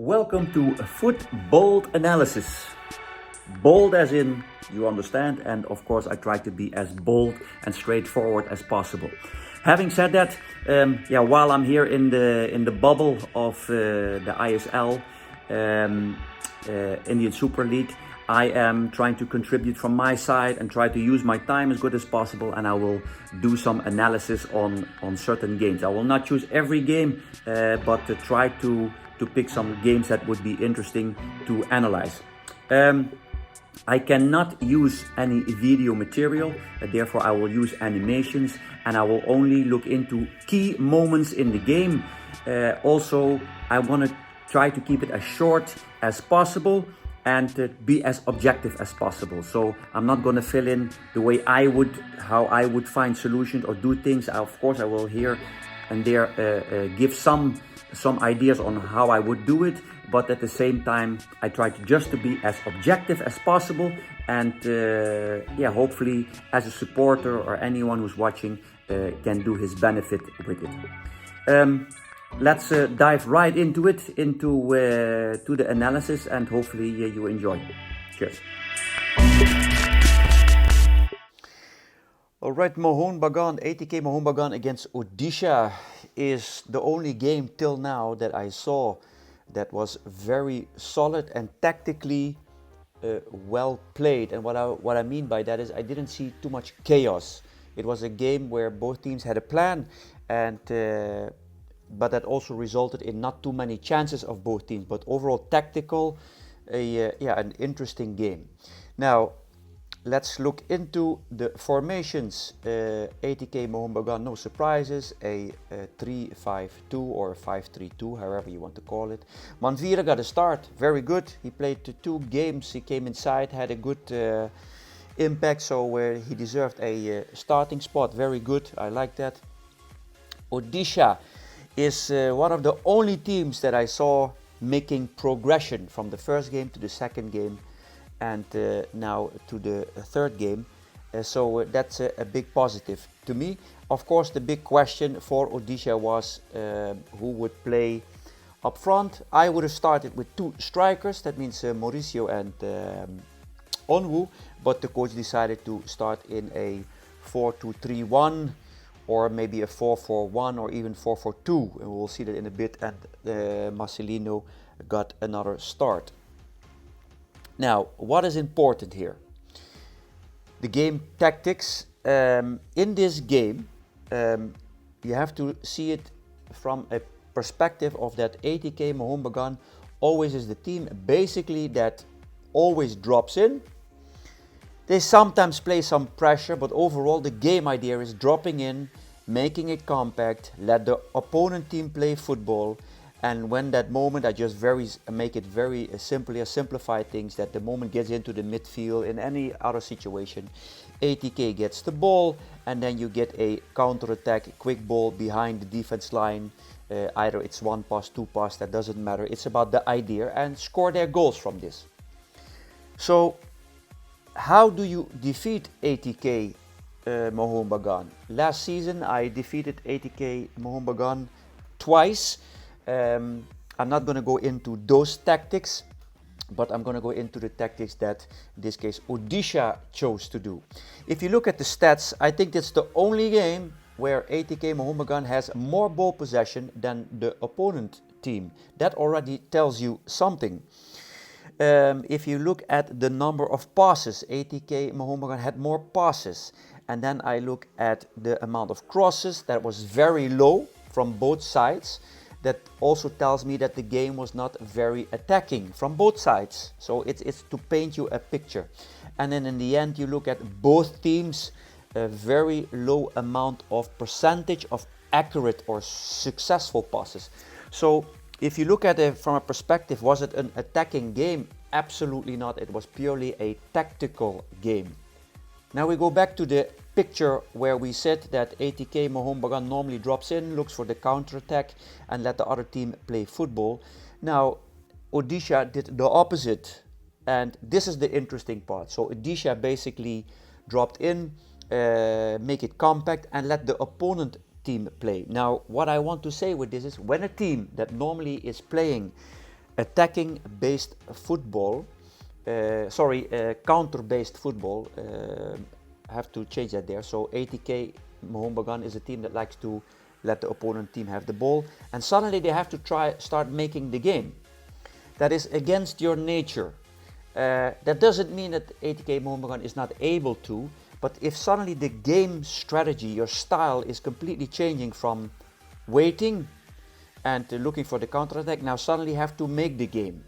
Welcome to Foot Bold Analysis. Bold as in you understand, and of course I try to be as bold and straightforward as possible. Having said that, while I'm here in the bubble of the ISL, Indian Super League, I am trying to contribute from my side and try to use my time as good as possible, and I will do some analysis on certain games. I will not choose every game, but to try to pick some games that would be interesting to analyze. I cannot use any video material, therefore I will use animations, and I will only look into key moments in the game. Also, I want to try to keep it as short as possible and be as objective as possible. So I'm not going to fill in the way how I would find solutions or do things. Of course, I will here and there give some ideas on how I would do it, but at the same time I try to be as objective as possible, and hopefully as a supporter or anyone who's watching can do his benefit with it. Let's dive right into it, to the analysis, and hopefully you enjoy. Cheers. Alright, Mohun Bagan, ATK Mohun Bagan against Odisha is the only game till now that I saw that was very solid and tactically well played. And what I mean by that is I didn't see too much chaos. It was a game where both teams had a plan, and but that also resulted in not too many chances of both teams. But overall tactical, an interesting game. Now, let's look into the formations. ATK Mohun Bagan, no surprises, a 3-5-2 or 5-3-2, however you want to call it. Manvira got a start, very good. He played 2 games, he came inside, had a good impact, so he deserved a starting spot, very good, I like that. Odisha is one of the only teams that I saw making progression from the first game to the second game, and now to the third game. So that's a big positive to me. Of course, the big question for Odisha was who would play up front. I would have started with 2 strikers, that means Mauricio and Onwu, but the coach decided to start in a 4-2-3-1 or maybe a 4-4-1 or even 4-4-2, and we'll see that in a bit, and Marcelino got another start. Now, what is important here? The game tactics. In this game, you have to see it from a perspective of that ATK Mohun Bagan always is the team basically that always drops in. They sometimes play some pressure, but overall the game idea is dropping in, making it compact, let the opponent team play football. And when that moment, I just make it very simply, simplify things, that the moment gets into the midfield in any other situation, ATK gets the ball, and then you get a counter-attack, quick ball behind the defense line. Either it's 1 pass, 2 pass, that doesn't matter. It's about the idea, and score their goals from this. So, how do you defeat ATK Mohun Bagan? Last season, I defeated ATK Mohun Bagan twice. I'm not going to go into those tactics, but I'm going to go into the tactics that, in this case, Odisha chose to do. If you look at the stats, I think that's the only game where ATK Mohun Bagan has more ball possession than the opponent team. That already tells you something. If you look at the number of passes, ATK Mohun Bagan had more passes. And then I look at the amount of crosses, that was very low from both sides. That also tells me that the game was not very attacking from both sides. So it's to paint you a picture. And then in the end, you look at both teams, a very low amount of percentage of accurate or successful passes. So if you look at it from a perspective, was it an attacking game? Absolutely not. It was purely a tactical game. Now we go back to the picture where we said that ATK Mohun Bagan normally drops in, looks for the counter-attack, and let the other team play football. Now Odisha did the opposite, and this is the interesting part. So Odisha basically dropped in, make it compact, and let the opponent team play. Now what I want to say with this is, when a team that normally is playing attacking-based football, counter-based football. I have to change that there. So ATK Mohun is a team that likes to let the opponent team have the ball, and suddenly they have to start making the game. That is against your nature. That doesn't mean that ATK Mohun is not able to, but if suddenly the game strategy, your style is completely changing from waiting and looking for the counter-attack, now suddenly have to make the game.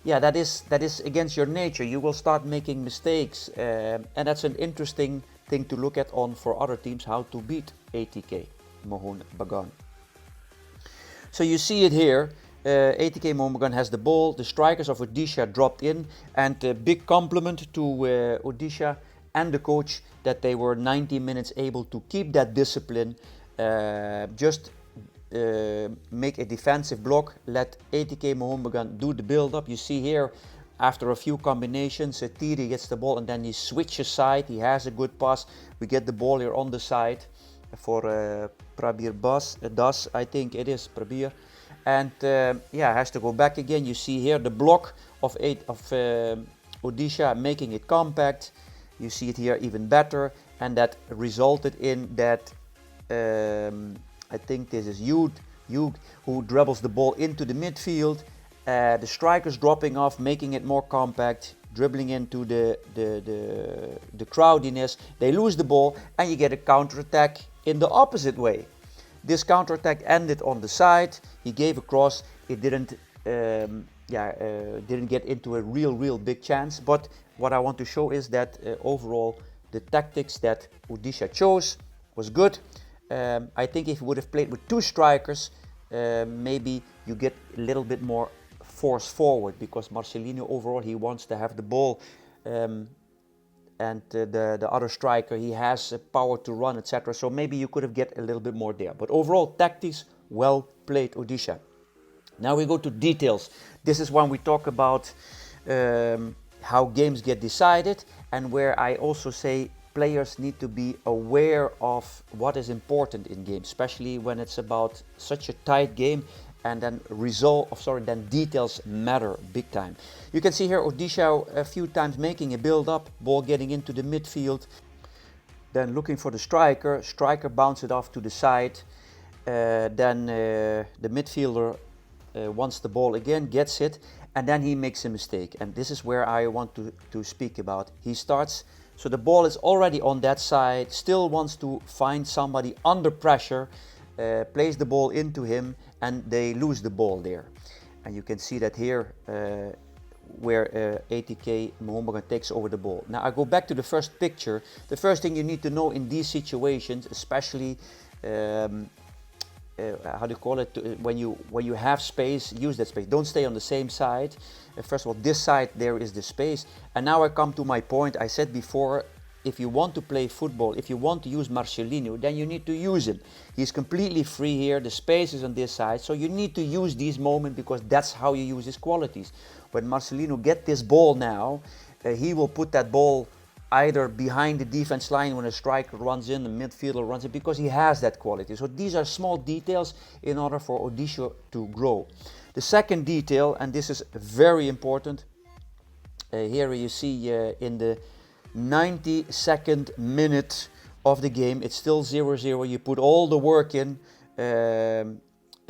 Yeah, that is against your nature. You will start making mistakes, and that's an interesting thing to look at for other teams, how to beat ATK Mohun Bagan. So you see it here. ATK Mohun Bagan has the ball. The strikers of Odisha dropped in, and a big compliment to Odisha and the coach that they were 90 minutes able to keep that discipline. Just make a defensive block, let ATK Mohun Bagan do the build-up. You see here, after a few combinations, Tiri gets the ball and then he switches side. He has a good pass. We get the ball here on the side for Prabir Das, I think it is Prabir. And yeah, has to go back again. You see here the block of Odisha making it compact. You see it here even better, and that resulted in that I think this is Hugh who dribbles the ball into the midfield. The strikers dropping off, making it more compact, dribbling into the crowdiness. They lose the ball, and you get a counter-attack in the opposite way. This counter-attack ended on the side. He gave a cross. It didn't get into a real big chance. But what I want to show is that overall the tactics that Odisha chose was good. I think if you would have played with two strikers, maybe you get a little bit more force forward, because Marcelino overall, he wants to have the ball, and the other striker, he has power to run, etc. So maybe you could have get a little bit more there. But overall, tactics well played, Odisha. Now we go to details. This is when we talk about how games get decided, and where I also say players need to be aware of what is important in games, especially when it's about such a tight game, and then then details matter big time. You can see here Odisha a few times making a build-up, ball getting into the midfield, then looking for the striker bounces it off to the side, then the midfielder wants the ball again, gets it, and then he makes a mistake. And this is where I want to speak about. He starts, so the ball is already on that side, still wants to find somebody under pressure, plays the ball into him, and they lose the ball there. And you can see that here where ATK Mohun Bagan takes over the ball. Now I go back to the first picture. The first thing you need to know in these situations, especially how do you call it, when you have space, use that space. Don't stay on the same side. First of all, this side there is the space. And now I come to my point. I said before, if you want to play football, if you want to use Marcelino, then you need to use him. He's completely free here. The space is on this side, so you need to use these moments, because that's how you use his qualities. When Marcelino gets this ball now, he will put that ball either behind the defense line when a striker runs in, the midfielder runs in, because he has that quality. So these are small details in order for Odisha to grow. The second detail, and this is very important, here you see in the 92nd minute of the game, it's still 0-0. You put all the work in for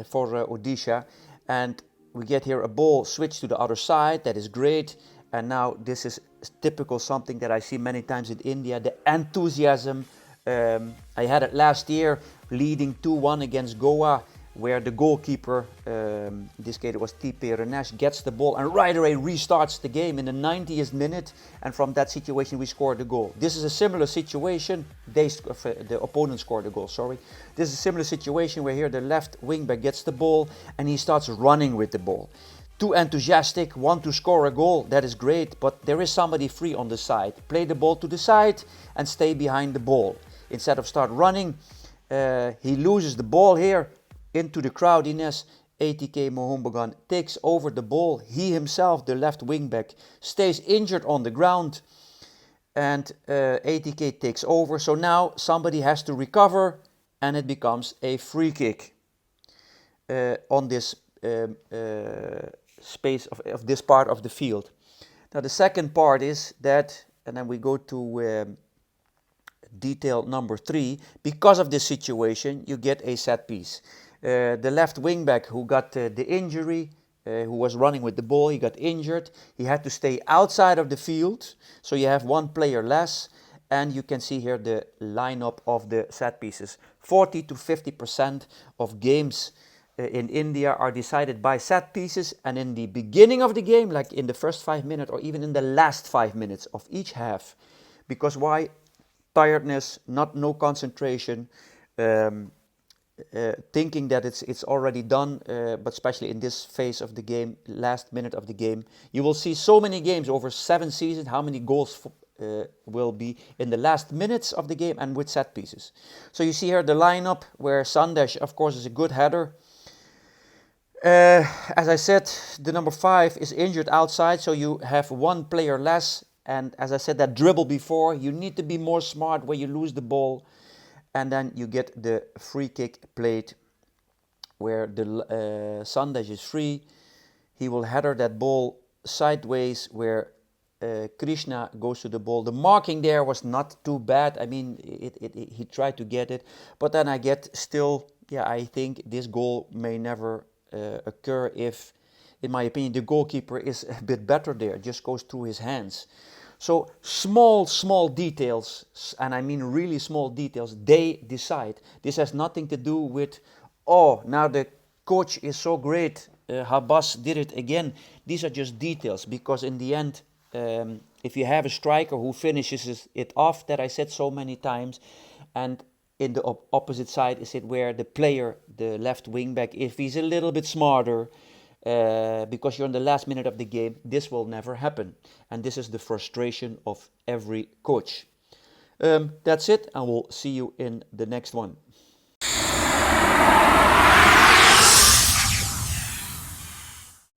Odisha, and we get here a ball switch to the other side. That is great. And now this is typical, something that I see many times in India, the enthusiasm. I had it last year, leading 2-1 against Goa, where the goalkeeper, in this case it was T.P. Ranesh, gets the ball and right away restarts the game in the 90th minute, and from that situation we scored the goal. This is a similar situation, the opponent scored the goal, sorry. This is a similar situation where here the left wing back gets the ball and he starts running with the ball. Too enthusiastic, want to score a goal, that is great, but there is somebody free on the side. Play the ball to the side and stay behind the ball. Instead of start running, he loses the ball here into the crowdiness. ATK Mohun Bagan takes over the ball. He himself, the left wing back, stays injured on the ground, and ATK takes over. So now somebody has to recover, and it becomes a free kick on this space of this part of the field. Now the second part is that, and then we go to detail number 3, because of this situation you get a set piece. The left wing back who got the injury, who was running with the ball, he got injured, he had to stay outside of the field, so you have one player less. And you can see here the lineup of the set pieces. 40 to 50% of games in India are decided by set pieces, and in the beginning of the game, like in the first 5 minutes or even in the last 5 minutes of each half. Because why? Tiredness, no concentration, thinking that it's already done, but especially in this phase of the game, last minute of the game. You will see so many games over 7 seasons, how many goals will be in the last minutes of the game and with set pieces. So you see here the lineup where Sandesh, of course, is a good header. As I said, the number 5 is injured outside, so you have one player less. And as I said, that dribble before, you need to be more smart when you lose the ball. And then you get the free kick played where the Sandesh is free. He will header that ball sideways where Krishna goes to the ball. The marking there was not too bad. I mean, he tried to get it. But then I get still, I think this goal may never occur if, in my opinion, the goalkeeper is a bit better there. It just goes through his hands. So small details, and I mean really small details, they decide. This has nothing to do with, oh, now the coach is so great, Habas did it again. These are just details, because in the end, if you have a striker who finishes it off, that I said so many times, and in the opposite side is it where the player, the left wing back, if he's a little bit smarter, because you're in the last minute of the game, this will never happen. And this is the frustration of every coach. That's it, and we'll see you in the next one.